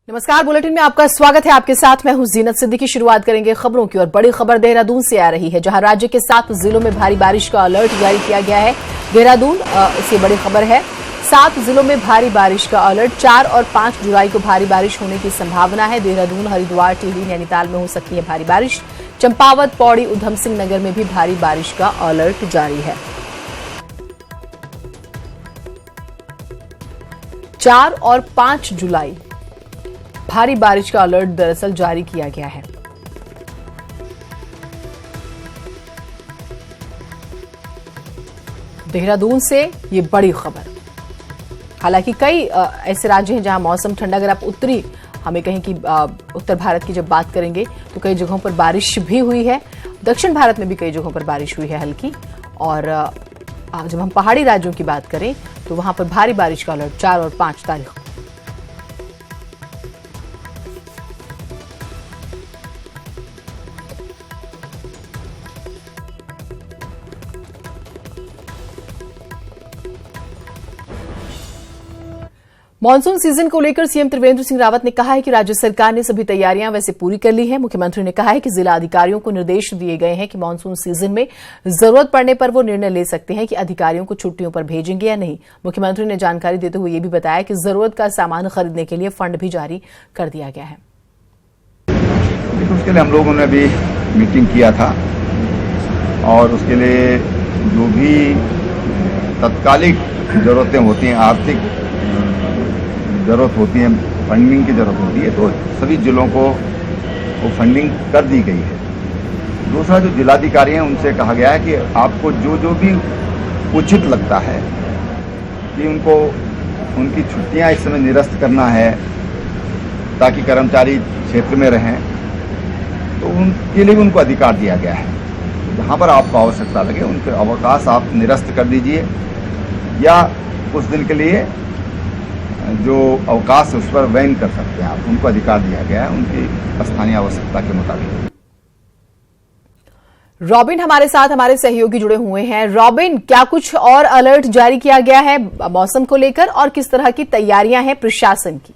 नमस्कार, बुलेटिन में आपका स्वागत है। आपके साथ मैं हूं जीनत सिद्दीकी। शुरुआत करेंगे खबरों की और बड़ी खबर देहरादून से आ रही है, जहां राज्य के 7 जिलों में भारी बारिश का अलर्ट जारी किया गया है। देहरादून से बड़ी खबर है, 7 जिलों में भारी बारिश का अलर्ट। 4 और 5 जुलाई को भारी बारिश होने की संभावना है। देहरादून, हरिद्वार, टिहरी, नैनीताल में हो सकती है भारी बारिश। चंपावत, पौड़ी, उधम सिंह नगर में भी भारी बारिश का अलर्ट जारी है। 4 और 5 जुलाई भारी बारिश का अलर्ट दरअसल जारी किया गया है। देहरादून से ये बड़ी खबर। हालांकि कई ऐसे राज्य हैं जहां मौसम ठंडा, अगर आप उत्तरी हमें कहीं की उत्तर भारत की जब बात करेंगे तो कई जगहों पर बारिश भी हुई है। दक्षिण भारत में भी कई जगहों पर बारिश हुई है हल्की। और जब हम पहाड़ी राज्यों की बात करें तो वहां पर भारी बारिश का अलर्ट 4 और 5 तारीख। मॉनसून सीजन को लेकर सीएम त्रिवेंद्र सिंह रावत ने कहा है कि राज्य सरकार ने सभी तैयारियां वैसे पूरी कर ली है। मुख्यमंत्री ने कहा है कि जिला अधिकारियों को निर्देश दिए गए हैं कि मॉनसून सीजन में जरूरत पड़ने पर वो निर्णय ले सकते हैं कि अधिकारियों को छुट्टियों पर भेजेंगे या नहीं। मुख्यमंत्री ने जानकारी देते हुए ये भी बताया कि जरूरत का सामान खरीदने के लिए फंड भी जारी कर दिया गया है। उसके लिए हम लोगों ने भी मीटिंग किया था और उसके लिए जो भी तत्कालिक जरूरतें होती हैं, आर्थिक जरूरत होती है, फंडिंग की जरूरत होती है, तो सभी जिलों को वो फंडिंग कर दी गई है। दूसरा, जो जिलाधिकारी हैं उनसे कहा गया है कि आपको जो भी उचित लगता है कि उनको उनकी छुट्टियां इस समय निरस्त करना है ताकि कर्मचारी क्षेत्र में रहें, तो उनके लिए भी उनको अधिकार दिया गया है। जहां पर आपको आवश्यकता लगे उनके अवकाश आप निरस्त कर दीजिए, या उस दिन के लिए जो अवकाश उस पर वैन कर सकते हैं आप, उनको अधिकार दिया गया है उनकी स्थानीय आवश्यकता के मुताबिक। रॉबिन हमारे साथ, हमारे सहयोगी जुड़े हुए हैं। रॉबिन, क्या कुछ और अलर्ट जारी किया गया है मौसम को लेकर और किस तरह की तैयारियां हैं प्रशासन की?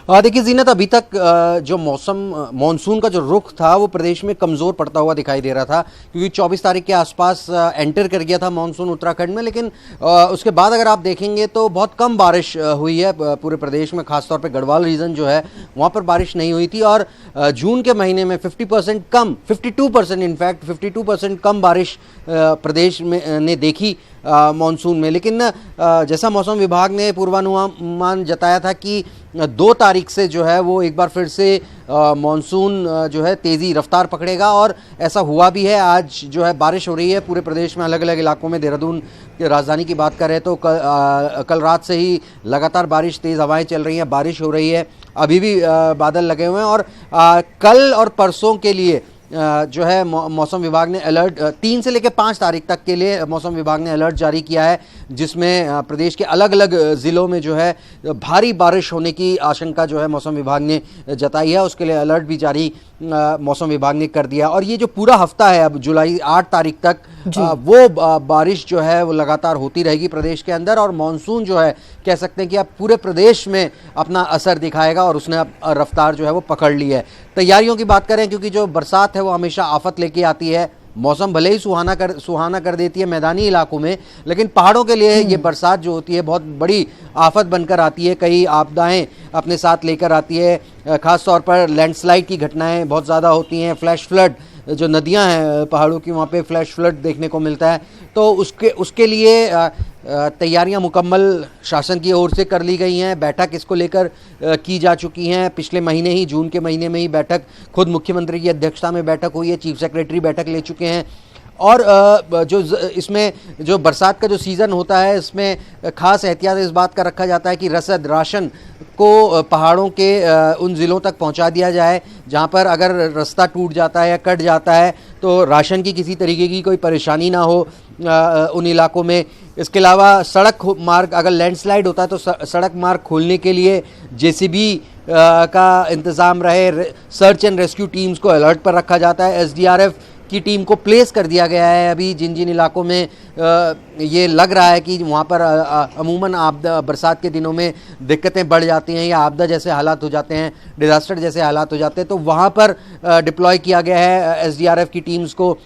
देखिए जीनत, अभी तक जो मॉनसून का जो रुख था वो प्रदेश में कमज़ोर पड़ता हुआ दिखाई दे रहा था, क्योंकि 24 तारीख के आसपास एंटर कर गया था मॉनसून उत्तराखंड में। लेकिन उसके बाद अगर आप देखेंगे तो बहुत कम बारिश हुई है पूरे प्रदेश में। खासतौर पे गढ़वाल रीजन जो है वहाँ पर बारिश नहीं हुई थी। और जून के महीने में 50% कम, 52% इनफैक्ट 52% कम बारिश प्रदेश में ने देखी मॉनसून में। लेकिन जैसा मौसम विभाग ने पूर्वानुमान जताया था कि 2 तारीख से जो है वो एक बार फिर से मॉनसून जो है तेज़ी रफ्तार पकड़ेगा, और ऐसा हुआ भी है। आज जो है बारिश हो रही है पूरे प्रदेश में, अलग अलग इलाकों में। देहरादून की राजधानी की बात करें तो कल रात से ही लगातार बारिश, तेज़ हवाएं चल रही हैं, बारिश हो रही है। अभी भी बादल लगे हुए हैं। और कल और परसों के लिए जो है मौसम विभाग ने अलर्ट 3 से लेकर 5 तारीख तक के लिए मौसम विभाग ने अलर्ट जारी किया है, जिसमें प्रदेश के अलग अलग ज़िलों में जो है भारी बारिश होने की आशंका जो है मौसम विभाग ने जताई है। उसके लिए अलर्ट भी जारी मौसम विभाग ने कर दिया। और ये जो पूरा हफ्ता है अब जुलाई 8 तारीख तक, वो बारिश जो है वो लगातार होती रहेगी प्रदेश के अंदर। और मानसून जो है कह सकते हैं कि अब पूरे प्रदेश में अपना असर दिखाएगा, और उसने अब रफ्तार जो है वो पकड़ ली है। तैयारियों की बात करें, क्योंकि जो बरसात है वो हमेशा आफत लेके आती है। मौसम भले ही सुहाना कर देती है मैदानी इलाकों में, लेकिन पहाड़ों के लिए ये बरसात जो होती है बहुत बड़ी आफत बनकर आती है। कई आपदाएं अपने साथ लेकर आती है। खास तौर पर लैंडस्लाइड की घटनाएं बहुत ज़्यादा होती हैं। फ्लैश फ्लड, जो नदियां हैं पहाड़ों की, वहाँ पे फ्लैश फ्लड देखने को मिलता है। तो उसके लिए तैयारियां मुकम्मल शासन की ओर से कर ली गई हैं। बैठक इसको लेकर की जा चुकी हैं। पिछले महीने ही, जून के महीने में ही बैठक, खुद मुख्यमंत्री की अध्यक्षता में बैठक हुई है, चीफ सेक्रेटरी बैठक ले चुके हैं। और जो इसमें जो बरसात का जो सीज़न होता है, इसमें खास एहतियात इस बात का रखा जाता है कि रसद राशन को पहाड़ों के उन ज़िलों तक पहुंचा दिया जाए जहां पर अगर रास्ता टूट जाता है या कट जाता है तो राशन की किसी तरीके की कोई परेशानी ना हो उन इलाकों में। इसके अलावा सड़क मार्ग, अगर लैंडस्लाइड होता है तो सड़क मार्ग खोलने के लिए जेसीबी का इंतज़ाम रहे। सर्च एंड रेस्क्यू टीम्स को अलर्ट पर रखा जाता है। एसडीआरएफ की टीम को प्लेस कर दिया गया है। अभी जिन जिन इलाकों में ये लग रहा है कि वहाँ पर अमूमन आपदा बरसात के दिनों में दिक्कतें बढ़ जाती हैं या आपदा जैसे हालात हो जाते हैं, डिज़ास्टर जैसे हालात हो जाते हैं, तो वहाँ पर डिप्लॉय किया गया है SDRF की टीम्स को।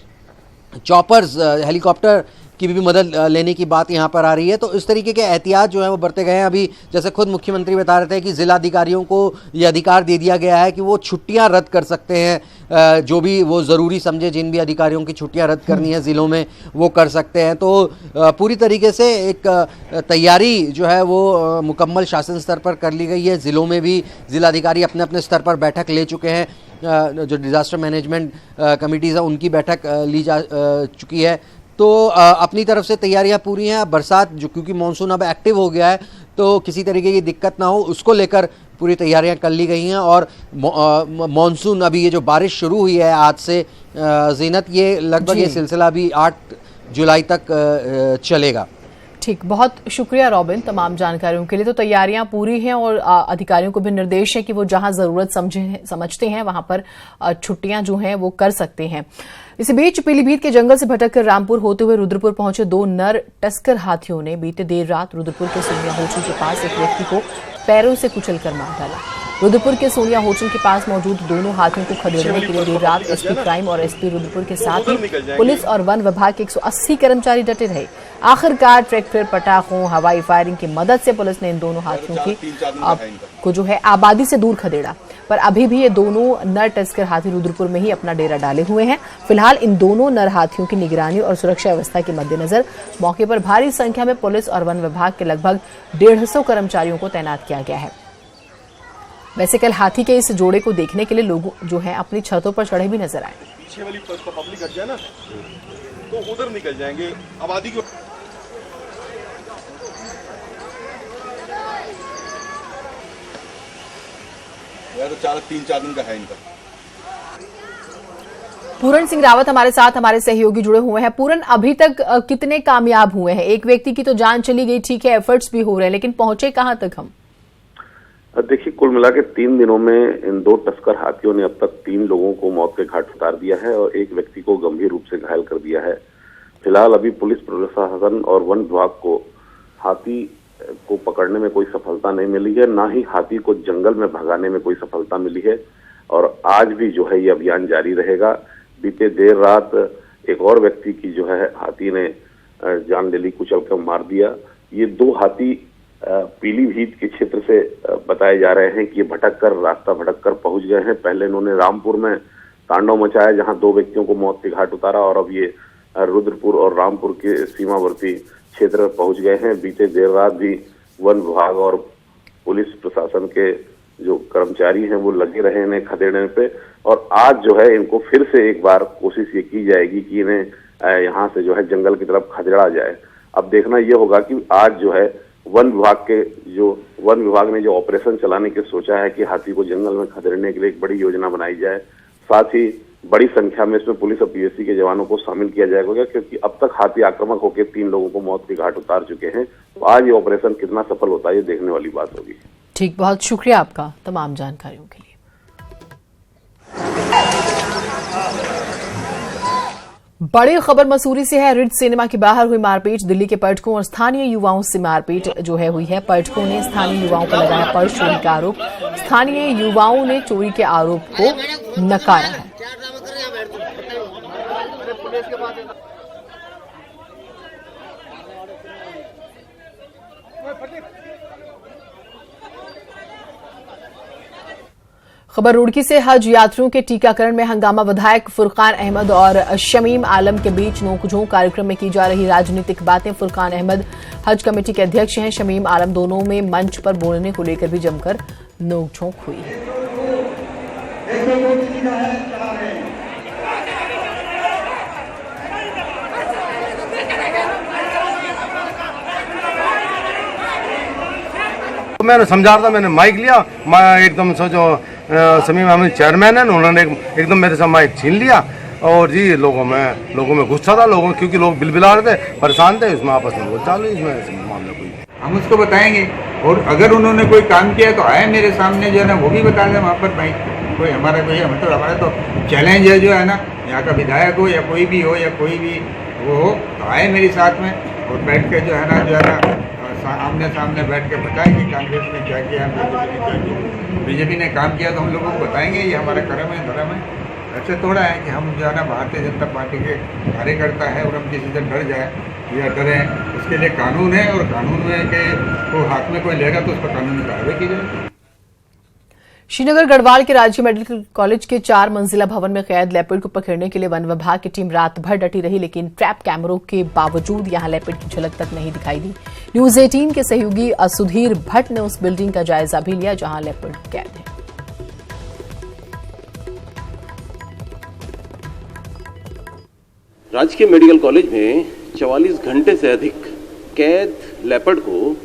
चॉपर्स, हेलीकॉप्टर की भी मदद लेने की बात यहाँ पर आ रही है। तो इस तरीके के एहतियात जो है वो बरते गए हैं। अभी जैसे खुद मुख्यमंत्री बता रहे थे कि जिलाधिकारियों को ये अधिकार दे दिया गया है कि वो छुट्टियाँ रद्द कर सकते हैं, जो भी वो ज़रूरी समझे, जिन भी अधिकारियों की छुट्टियाँ रद्द करनी है ज़िलों में वो कर सकते हैं। तो पूरी तरीके से एक तैयारी जो है वो मुकम्मल शासन स्तर पर कर ली गई है। ज़िलों में भी जिलाधिकारी अपने अपने स्तर पर बैठक ले चुके हैं। जो डिज़ास्टर मैनेजमेंट कमिटीज़ है उनकी बैठक ली जा चुकी है। तो अपनी तरफ से तैयारियां पूरी हैं। बरसात जो क्योंकि मानसून अब एक्टिव हो गया है तो किसी तरीके की दिक्कत ना हो उसको लेकर पूरी तैयारियां कर ली गई हैं। और मानसून अभी ये जो बारिश शुरू हुई है आज से ज़ीनत, ये लगभग ये सिलसिला अभी 8 जुलाई तक चलेगा। ठीक, बहुत शुक्रिया रॉबिन तमाम जानकारियों के लिए। तो तैयारियां पूरी हैं और अधिकारियों को भी निर्देश है कि वो जहां जरूरत समझते हैं वहां पर छुट्टियां जो हैं वो कर सकते हैं। इसी बीच पीलीभीत के जंगल से भटककर रामपुर होते हुए रुद्रपुर पहुंचे 2 नर टस्कर हाथियों ने बीते देर रात रुद्रपुर के सोनिया होटल के पास एक व्यक्ति को पैरों से कुचलकर मार डाला। रुद्रपुर के सोनिया होटल के पास मौजूद दोनों हाथियों को खदेड़ने के लिए देर रात एसपी क्राइम और एसपी रुद्रपुर के साथ ही पुलिस और वन विभाग के 180 कर्मचारी डटे रहे। आखिरकार ट्रैक्टर, पटाखों, हवाई फायरिंग की मदद से पुलिस ने इन दोनों हाथियों को जो है आबादी से दूर खदेड़ा। पर अभी भी ये दोनों नर टस्कर हाथी रुद्रपुर में ही अपना डेरा डाले हुए हैं। फिलहाल इन दोनों नर हाथियों की निगरानी और सुरक्षा व्यवस्था के मद्देनजर मौके पर भारी संख्या में पुलिस और वन विभाग के लगभग 150 कर्मचारियों को तैनात किया गया है। वैसे कल हाथी के इस जोड़े को देखने के लिए लोग जो है अपनी छतों पर चढ़े भी नजर आए। पीछे वाली पब्लिक हट जाए ना तो उधर निकल जाएंगे आबादी को। तो 3-4 दिन का है इनका। पूरन सिंह रावत हमारे साथ, हमारे सहयोगी जुड़े हुए हैं। पूरन, अभी तक कितने कामयाब हुए हैं? एक व्यक्ति की तो जान चली गई, ठीक है, एफर्ट्स भी हो रहे हैं, लेकिन पहुंचे कहां तक हम? देखिए, कुल मिला के 3 दिनों में इन 2 टस्कर हाथियों ने अब तक 3 लोगों को मौत के घाट उतार दिया है और एक व्यक्ति को गंभीर रूप से घायल कर दिया है। फिलहाल अभी पुलिस प्रशासन और वन विभाग को हाथी को पकड़ने में कोई सफलता नहीं मिली है, ना ही हाथी को जंगल में भगाने में कोई सफलता मिली है और आज भी जो है ये अभियान जारी रहेगा। बीते देर रात एक और व्यक्ति की जो है हाथी ने जान ले ली, कुचल कर मार दिया। ये 2 हाथी पीलीभीत के क्षेत्र से बताए जा रहे हैं कि ये रास्ता भटक कर पहुंच गए हैं। पहले इन्होंने रामपुर में तांडव मचाया जहां 2 व्यक्तियों को मौत के घाट उतारा और अब ये रुद्रपुर और रामपुर के सीमावर्ती क्षेत्र में पहुंच गए हैं। बीते देर रात भी वन विभाग और पुलिस प्रशासन के जो कर्मचारी हैं वो लगे रहे इन्हें खदेड़ने पे और आज जो है इनको फिर से एक बार कोशिश ये की जाएगी कि इन्हें यहाँ से जो है जंगल की तरफ खदेड़ा जाए। अब देखना ये होगा कि आज जो है वन विभाग ने जो ऑपरेशन चलाने की सोचा है कि हाथी को जंगल में खदेड़ने के लिए एक बड़ी योजना बनाई जाए, साथ ही बड़ी संख्या में इसमें पुलिस और पीएससी के जवानों को शामिल किया जाएगा क्योंकि अब तक हाथी आक्रामक होकर 3 लोगों को मौत के घाट उतार चुके हैं। तो आज ये ऑपरेशन कितना सफल होता है ये देखने वाली बात होगी। ठीक, बहुत शुक्रिया आपका तमाम जानकारियों के लिए। बड़ी खबर मसूरी से है। रिट्ज सिनेमा के बाहर हुई मारपीट, दिल्ली के पर्यटकों और स्थानीय युवाओं से मारपीट जो है हुई है। पर्यटकों ने स्थानीय युवाओं पर लगाया पर्स चोरी का आरोप। स्थानीय युवाओं ने चोरी के आरोप को नकारा है। खबर रुड़की से हज यात्रियों के टीकाकरण में हंगामा। विधायक फुरकान अहमद और शमीम आलम के बीच नोकझोंक, कार्यक्रम में की जा रही राजनीतिक बातें। फुरकान अहमद हज कमेटी के अध्यक्ष हैं, शमीम आलम दोनों में मंच पर बोलने को लेकर भी जमकर नोकझोंक हुई है। मैंने समझा रहा था, मैंने माइक लिया, मैं एकदम से जो शमीम अहमद चेयरमैन है उन्होंने एकदम मेरे से माइक छीन लिया और जी लोगों में गुस्सा था, क्योंकि लोग बिलबिला रहे थे, परेशान थे, इसमें आपस में चालू इसमें मामला कोई। हम उसको बताएंगे और अगर उन्होंने कोई काम किया तो आए मेरे सामने जो है ना वो भी बता दें वहाँ पर माइक। कोई हमारा कोई हमारा तो चैलेंज है जो है ना, यहाँ का विधायक हो या कोई भी वो हो तो आए मेरे साथ में और बैठ के जो है ना आमने सामने बैठ के बताएं कि कांग्रेस ने क्या किया, बीजेपी ने क्या किया। बीजेपी ने काम किया तो हम लोगों को बताएंगे, ये हमारा कर्म है, धर्म है। ऐसे थोड़ा है कि हम जो है ना भारतीय जनता पार्टी के कार्यकर्ता है और हम किसी से डर जाए या डरें, उसके लिए कानून है और कानून में के को हाथ में कोई लेगा तो उस पर कानूनी कार्रवाई की जाएगी। श्रीनगर गढ़वाल के राज्य मेडिकल कॉलेज के 4 मंजिला भवन में कैद लेपर्ड को पकड़ने के लिए वन विभाग की टीम रात भर डटी रही, लेकिन ट्रैप कैमरों के बावजूद यहां लेपर्ड की झलक तक नहीं दिखाई दी। न्यूज 18 के सहयोगी सुधीर भट्ट ने उस बिल्डिंग का जायजा भी लिया जहां लेपर्ड कैद है। राजकीय मेडिकल कॉलेज में 44 घंटे से अधिक कैद लेपर्ड को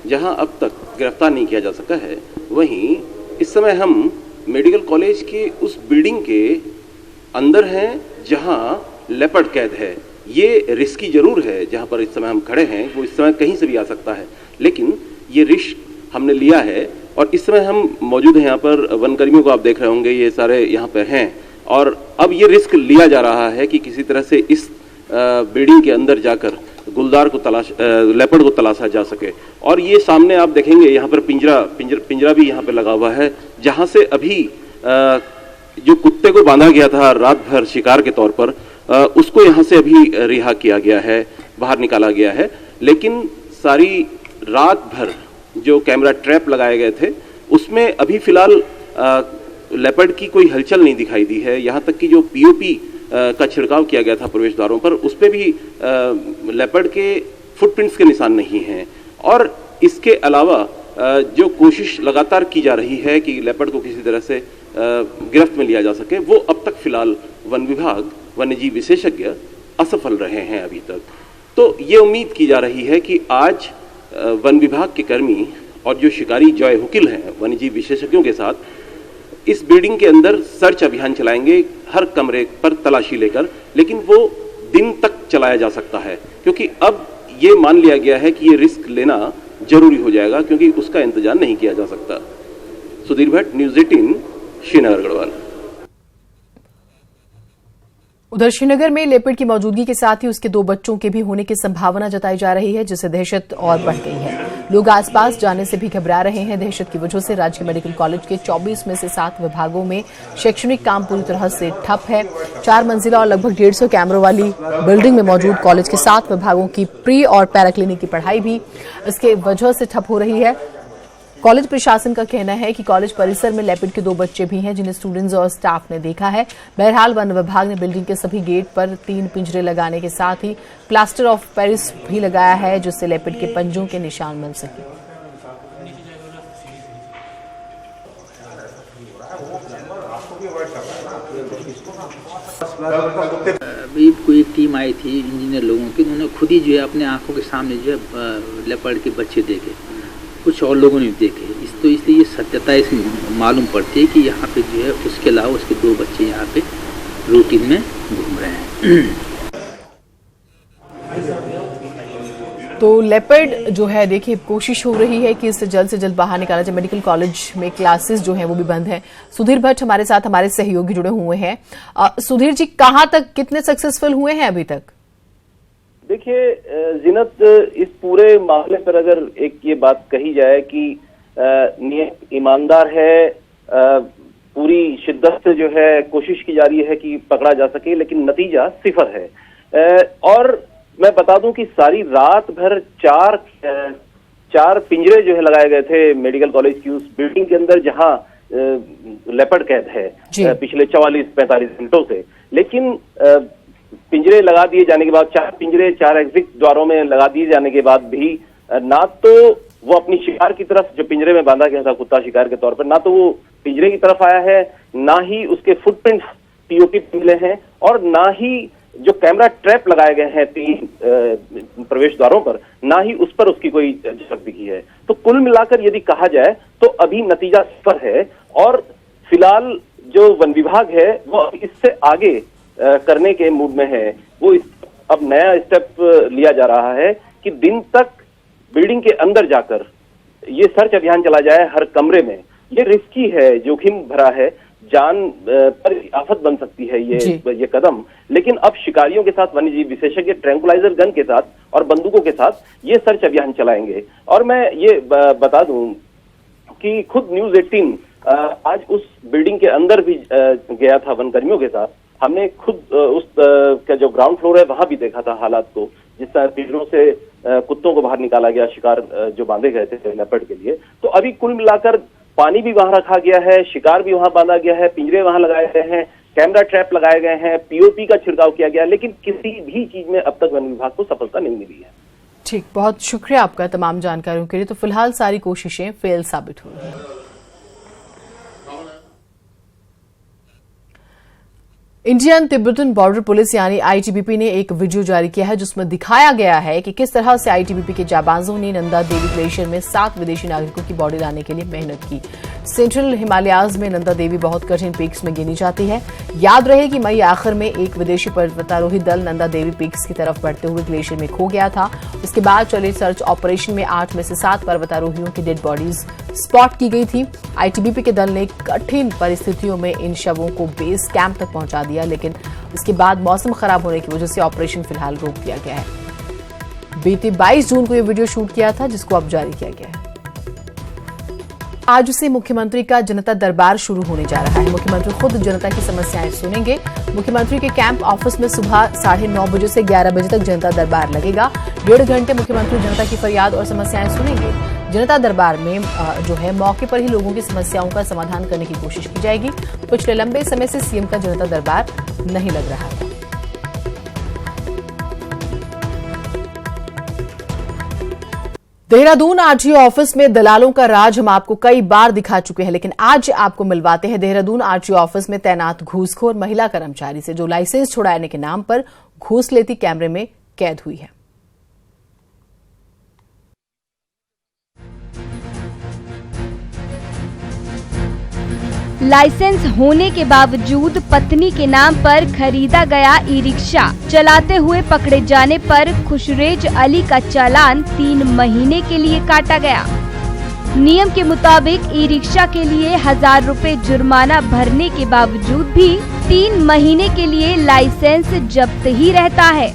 जहां अब तक गिरफ्तार नहीं किया जा सका है, वहीं इस समय हम मेडिकल कॉलेज के उस बिल्डिंग के अंदर हैं जहां लेपर्ड कैद है। ये रिस्की जरूर है, जहां पर इस समय हम खड़े हैं वो इस समय कहीं से भी आ सकता है, लेकिन ये रिस्क हमने लिया है और इस समय हम मौजूद हैं यहाँ पर। वन कर्मियों को आप देख रहे होंगे, ये सारे यहाँ पे हैं और अब ये रिस्क लिया जा रहा है कि किसी तरह से इस बिल्डिंग के अंदर जाकर गुलदार को लेपर्ड को तलाशा जा सके। और ये सामने आप देखेंगे यहाँ पर पिंजरा भी यहाँ पे लगा हुआ है, जहाँ से अभी जो कुत्ते को बांधा गया था रात भर शिकार के तौर पर, उसको यहाँ से अभी रिहा किया गया है, बाहर निकाला गया है। लेकिन सारी रात भर जो कैमरा ट्रैप लगाए गए थे उसमें अभी फिलहाल लेपर्ड की कोई हलचल नहीं दिखाई दी है। यहाँ तक कि जो पीओपी का छिड़काव किया गया था प्रवेश द्वारों पर, उस पर भी लेपर्ड के फुटप्रिंट्स के निशान नहीं हैं। और इसके अलावा जो कोशिश लगातार की जा रही है कि लेपर्ड को किसी तरह से गिरफ्त में लिया जा सके, वो अब तक फिलहाल वन विभाग वन्यजीव विशेषज्ञ असफल रहे हैं अभी तक। तो ये उम्मीद की जा रही है कि आज वन विभाग के कर्मी और जो शिकारी जॉय हुकिल हैं वन्यजीव विशेषज्ञों के साथ इस बिल्डिंग के अंदर सर्च अभियान चलाएंगे, हर कमरे पर तलाशी लेकर। लेकिन वो दिन तक चलाया जा सकता है, क्योंकि अब ये मान लिया गया है कि ये रिस्क लेना जरूरी हो जाएगा, क्योंकि उसका इंतजार नहीं किया जा सकता। सुधीर भट्ट, न्यूज 18, श्रीनगर गढ़वाल। उधर श्रीनगर में लेपर्ड की मौजूदगी के साथ ही उसके 2 बच्चों के भी होने की संभावना जताई जा रही है, जिससे दहशत और बढ़ गई है। लोग आसपास जाने से भी घबरा रहे हैं। दहशत की वजह से राज्य मेडिकल कॉलेज के 24 में से 7 विभागों में शैक्षणिक काम पूरी तरह से ठप है। 4 मंजिला और लगभग 150 कैमरों वाली बिल्डिंग में मौजूद कॉलेज के 7 विभागों की प्री और पैरा क्लिनिक की पढ़ाई भी इसके वजह से ठप हो रही है। कॉलेज प्रशासन का कहना है कि कॉलेज परिसर में लेपर्ड के 2 बच्चे भी हैं, जिन्हें स्टूडेंट्स और स्टाफ ने देखा है। बहरहाल वन विभाग ने बिल्डिंग के सभी गेट पर 3 पिंजरे लगाने के साथ ही प्लास्टर ऑफ पेरिस भी लगाया है, जिससे लेपर्ड के पंजों के निशान मिल सके। अभी कोई टीम आई थी इंजीनियर लोगों की, उन्होंने खुद ही जो है अपने आंखों के सामने जो है लेपर्ड के बच्चे देखे, कुछ और लोगों ने देखे। इसलिए ये सत्यता इसमें मालूम पड़ती है कि यहाँ पे जो है उसके अलावा उसके 2 बच्चे यहाँ पे रूटीन में घूम रहे हैं। तो लेपर्ड जो है, देखिए कोशिश हो रही है कि इससे जल्द से जल्द बाहर निकाला जाए। मेडिकल कॉलेज में क्लासेस जो हैं वो भी बंद हैं। सुधीर भट्ट हमारे साथ, हमारे सहयोगी जुड़े हुए हैं। सुधीर जी, कहाँ तक, कितने सक्सेसफुल हुए हैं अभी तक? देखिए जीनत, इस पूरे मामले पर अगर एक ये बात कही जाए कि नियत ईमानदार है, पूरी शिद्दत से जो है कोशिश की जा रही है कि पकड़ा जा सके, लेकिन नतीजा 0 है। और मैं बता दूं कि सारी रात भर 4 पिंजरे जो है लगाए गए थे मेडिकल कॉलेज की उस बिल्डिंग के अंदर, जहां लेपर्ड कैद है पिछले 44-45 घंटों से। लेकिन पिंजरे लगा दिए जाने के बाद, 4 पिंजरे 4 एग्जिट द्वारों में लगा दिए जाने के बाद भी ना तो वो अपनी शिकार की तरफ, जो पिंजरे में बांधा गया था कुत्ता शिकार के तौर पर, ना तो वो पिंजरे की तरफ आया है, ना ही उसके फुटप्रिंट्स पीओपी मिले हैं, और ना ही जो कैमरा ट्रैप लगाए गए हैं 3 प्रवेश द्वारों पर, ना ही उस पर उसकी कोई झलक दिखी है। तो कुल मिलाकर यदि कहा जाए तो अभी नतीजा 0 है। और फिलहाल जो वन विभाग है वो इससे आगे करने के मूड में है। वो अब नया स्टेप लिया जा रहा है कि दिन तक बिल्डिंग के अंदर जाकर ये सर्च अभियान चला जाए हर कमरे में। ये रिस्की है, जोखिम भरा है। जान पर आफत बन सकती है ये कदम। लेकिन अब शिकारियों के साथ वन्यजीव विशेषज्ञ ट्रैंकुलाइजर गन के साथ और बंदूकों के साथ ये सर्च अभियान चलाएंगे। और मैं ये बता दूं कि खुद न्यूज 18 आज उस बिल्डिंग के अंदर भी गया था वनकर्मियों के साथ। हमने खुद उस का जो ग्राउंड फ्लोर है वहां भी देखा था हालात को, जिस तरह पिंजरों से कुत्तों को बाहर निकाला गया, शिकार जो बांधे गए थे लेपर्ड के लिए। तो अभी कुल मिलाकर पानी भी वहां रखा गया है, शिकार भी वहां बांधा गया है, पिंजरे वहां लगाए गए हैं, कैमरा ट्रैप लगाए गए हैं, पीओपी का छिड़काव किया गया, लेकिन किसी भी चीज में अब तक वन विभाग को सफलता नहीं मिली है। ठीक, बहुत शुक्रिया आपका तमाम जानकारियों के लिए। तो फिलहाल सारी कोशिशें फेल साबित हुई हैं। इंडियन तिब्बतन बॉर्डर पुलिस यानी आईटीबीपी ने एक वीडियो जारी किया है जिसमें दिखाया गया है कि किस तरह से आईटीबीपी के जाबाजों ने नंदा देवी ग्लेशियर में 7 विदेशी नागरिकों की बॉडी लाने के लिए मेहनत की। सेंट्रल हिमालयाज में नंदा देवी बहुत कठिन पीक्स में गिनी जाती है। याद रहे कि मई आखिर में एक विदेशी पर्वतारोही दल नंदा देवी पीक्स की तरफ बढ़ते हुए ग्लेशियर में खो गया था। इसके बाद चले सर्च ऑपरेशन में 8 में से 7 पर्वतारोहियों की डेड बॉडीज स्पॉट की गई थी। आईटीबीपी के दल ने कठिन परिस्थितियों में इन शवों को बेस कैंप तक पहुंचा दिया, लेकिन इसके बाद मौसम खराब होने की वजह से ऑपरेशन फिलहाल रोक दिया गया है। बीते 22 जून को यह वीडियो शूट किया था, जिसको अब जारी किया गया है। आज से मुख्यमंत्री का जनता दरबार शुरू होने जा रहा है। मुख्यमंत्री खुद जनता की समस्याएं सुनेंगे। मुख्यमंत्री के कैंप ऑफिस में सुबह 9:30 बजे से 11 बजे तक जनता दरबार लगेगा। 1.5 घंटे मुख्यमंत्री जनता की फरियाद और समस्याएं सुनेंगे। जनता दरबार में जो है मौके पर ही लोगों की समस्याओं का समाधान करने की कोशिश की जाएगी। पिछले लंबे समय से सीएम का जनता दरबार नहीं लग रहा है। देहरादून आरटीओ ऑफिस में दलालों का राज हम आपको कई बार दिखा चुके हैं, लेकिन आज आपको मिलवाते हैं देहरादून आरटीओ ऑफिस में तैनात घूसखोर महिला कर्मचारी से, जो लाइसेंस छुड़ाने के नाम पर घूस लेती कैमरे में कैद हुई है। लाइसेंस होने के बावजूद पत्नी के नाम पर खरीदा गया ई रिक्शा चलाते हुए पकड़े जाने पर खुशरेज अली का चालान 3 महीने के लिए काटा गया। नियम के मुताबिक ई रिक्शा के लिए 1000 रुपए जुर्माना भरने के बावजूद भी 3 महीने के लिए लाइसेंस जब्त ही रहता है।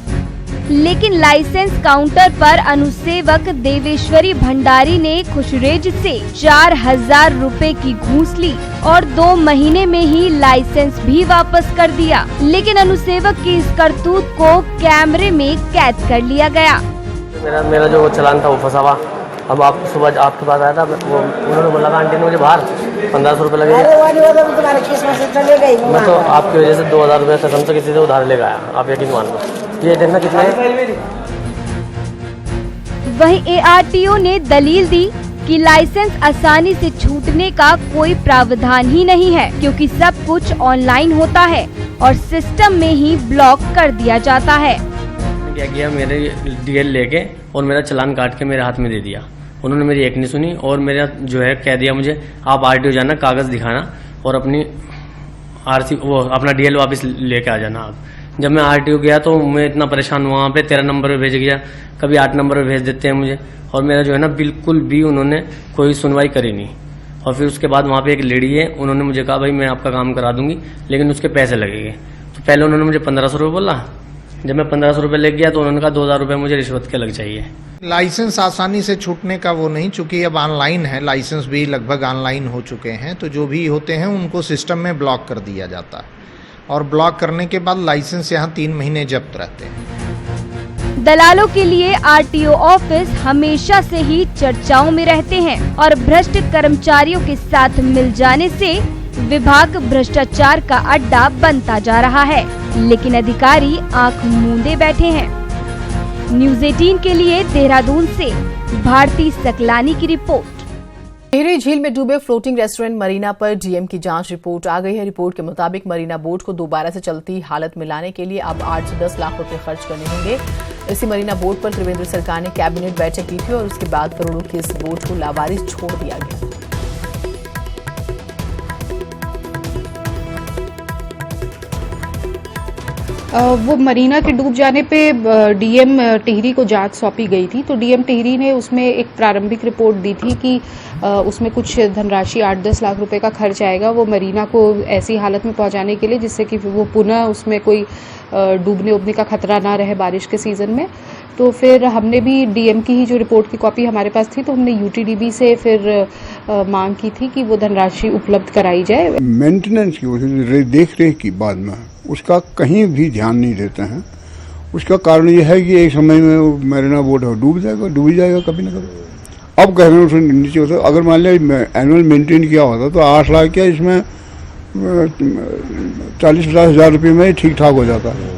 लेकिन लाइसेंस काउंटर पर अनुसेवक देवेश्वरी भंडारी ने खुशरेज से 4000 रुपए की घूस ली और 2 महीने में ही लाइसेंस भी वापस कर दिया। लेकिन अनुसेवक की इस करतूत को कैमरे में कैद कर लिया गया। मेरा जो चालान था वो फंसा हुआ। अब आप सुबह आपके पास आया था, वो उन्होंने बोला आंटी ने मुझे बाहर 1500 रुपये लगे। मैं तो आपकी वजह से 2000 रुपये कसम से किसी से उधार लेकर आया, आप यकीन मान लो। ये देखना कितने है। वहीं एआरटीओ ने दलील दी कि लाइसेंस आसानी से छूटने का कोई प्रावधान ही नहीं है, क्योंकि सब कुछ ऑनलाइन होता है और सिस्टम में ही ब्लॉक कर दिया जाता है। क्या किया, मेरे डीएल लेके और मेरा चालान काट के मेरे हाथ में दे दिया। उन्होंने मेरी एक नहीं सुनी और मेरा जो है कह दिया मुझे आप आरटीओ जाना, कागज दिखाना और अपनी आरसी वो अपना डीएल वापस लेके आ जाना आप। जब मैं आरटीओ गया तो मैं इतना परेशान हुआ, वहाँ पे 13 नंबर पे भेज गया, कभी 8 नंबर पे भेज देते हैं मुझे, और मेरा जो है ना बिल्कुल भी उन्होंने कोई सुनवाई करी नहीं। और फिर उसके बाद वहाँ पे एक लेडी है, उन्होंने मुझे कहा भाई मैं आपका काम करा दूंगी लेकिन उसके पैसे लगेंगे। तो पहले उन्होंने मुझे 1500 रुपये बोला, जब मैं 1500 रुपये ले गया तो उन्होंने कहा 2000 रुपये मुझे रिश्वत के लग चाहिए। लाइसेंस आसानी से छूटने का वो नहीं, चूंकि अब ऑनलाइन है, लाइसेंस भी लगभग ऑनलाइन हो चुके हैं, तो जो भी होते हैं उनको सिस्टम में ब्लॉक कर दिया जाता है और ब्लॉक करने के बाद लाइसेंस यहाँ 3 महीने जब्त रहते हैं। दलालों के लिए आरटीओ ऑफिस हमेशा से ही चर्चाओं में रहते हैं और भ्रष्ट कर्मचारियों के साथ मिल जाने से विभाग भ्रष्टाचार का अड्डा बनता जा रहा है, लेकिन अधिकारी आंख मूंदे बैठे हैं। न्यूज़ 18 के लिए देहरादून से भारती सकलानी की रिपोर्ट। टिहरी झील में डूबे फ्लोटिंग रेस्टोरेंट मरीना पर डीएम की जांच रिपोर्ट आ गई है। रिपोर्ट के मुताबिक मरीना बोट को दोबारा से चलती हालत में लाने के लिए अब 8 से 10 लाख रुपए खर्च करने होंगे। इसी मरीना बोट पर त्रिवेंद्र सरकार ने कैबिनेट बैठक की थी और उसके बाद करोड़ों की इस बोट को लावारिस छोड़ दिया गया। वो मरीना के डूब जाने पे डीएम टिहरी को जांच सौंपी गई थी, तो डीएम टिहरी ने उसमें एक प्रारंभिक रिपोर्ट दी थी कि उसमें कुछ धनराशि 8-10 लाख रुपए का खर्च आएगा वो मरीना को ऐसी हालत में पहुंचाने के लिए जिससे कि वो पुनः उसमें कोई डूबने उबने का खतरा ना रहे बारिश के सीजन में। तो फिर हमने भी डीएम की ही जो रिपोर्ट की कॉपी हमारे पास थी तो हमने यूटीडीबी से फिर मांग की थी कि वो धनराशि उपलब्ध कराई जाए। मेंटेनेंस की वजह देख रेख की बाद में उसका कहीं भी ध्यान नहीं देते हैं। उसका कारण यह है कि एक समय में मरीना बोर्ड डूब जाएगा कभी ना कभी। अब कह रहे हैं उसमें नीचे होता, अगर मान लिया एनुअल मेंटेन किया होता तो 8 लाख क्या इसमें 40-50 हज़ार रुपये में ठीक ठाक हो जाता है।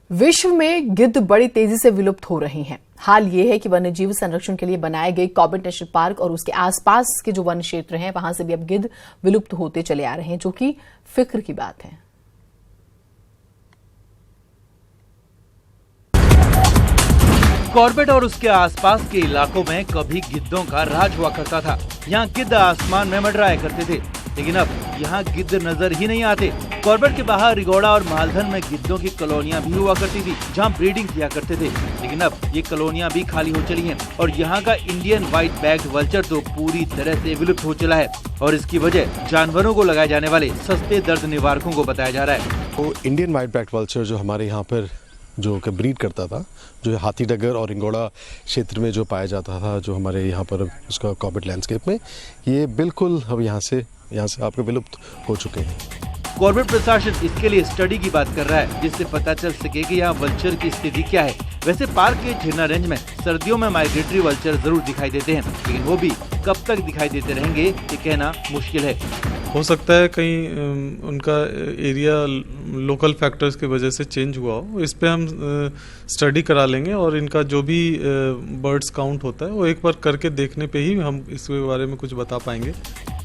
विश्व में गिद्ध बड़ी तेजी से विलुप्त हो रही हैं। हाल ये है कि वन्यजीव संरक्षण के लिए बनाए गए कॉर्बेट नेशनल पार्क और उसके आसपास के जो वन क्षेत्र हैं वहां से भी अब गिद्ध विलुप्त होते चले आ रहे हैं, जो कि फिक्र की बात है। कॉर्बेट और उसके आसपास के इलाकों में कभी गिद्धों का राज हुआ करता था। यहाँ गिद्ध आसमान में मंडराया करते थे, लेकिन अब यहाँ गिद्ध नजर ही नहीं आते। कॉर्बेट के बाहर रिगोड़ा और मालधन में गिद्धों की कॉलोनियां भी हुआ करती थी, जहाँ ब्रीडिंग किया करते थे, लेकिन अब ये कॉलोनियां भी खाली हो चली हैं और यहाँ का इंडियन व्हाइट बैक्ड वल्चर तो पूरी तरह से विलुप्त हो चला है। और इसकी वजह जानवरों को लगाए जाने वाले सस्ते दर्द निवारकों को बताया जा रहा है। तो इंडियन व्हाइट बैक्ड वल्चर जो हमारे यहाँ पर जो ब्रीड करता था, जो हाथीडगर और इंगोड़ा क्षेत्र में जो पाया जाता था, जो हमारे यहाँ पर उसका कॉर्बेट लैंडस्केप में, ये बिल्कुल अब यहाँ से आपके विलुप्त हो चुके हैं। कॉर्बेट प्रशासन इसके लिए स्टडी की बात कर रहा है, जिससे पता चल सके कि यहाँ वल्चर की स्थिति क्या है। वैसे पार्क के झिरना रेंज में सर्दियों में माइग्रेटरी वल्चर जरूर दिखाई देते हैं, लेकिन वो भी कब तक दिखाई देते रहेंगे ये कहना मुश्किल है। हो सकता है कहीं उनका एरिया लोकल फैक्टर्स की वजह से चेंज हुआ हो। इस पे हम स्टडी करा लेंगे और इनका जो भी बर्ड्स काउंट होता है वो एक बार करके देखने पे ही हम इसके बारे में कुछ बता पाएंगे।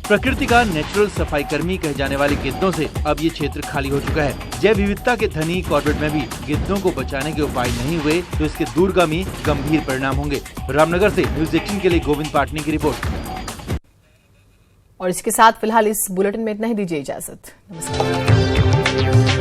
प्रकृति का नेचुरल सफाई कर्मी कहे जाने वाले गिद्धों से अब ये क्षेत्र खाली हो चुका है। जैव विविधता के धनी कॉर्बेट में भी गिद्धों को बचाने के उपाय नहीं हुए तो इसके दूरगामी गंभीर परिणाम होंगे। रामनगर से न्यूज़ 18 के लिए गोविंद पाटनी की रिपोर्ट। और इसके साथ फिलहाल इस बुलेटिन में इतना ही, दीजिए इजाजत। नमस्कार।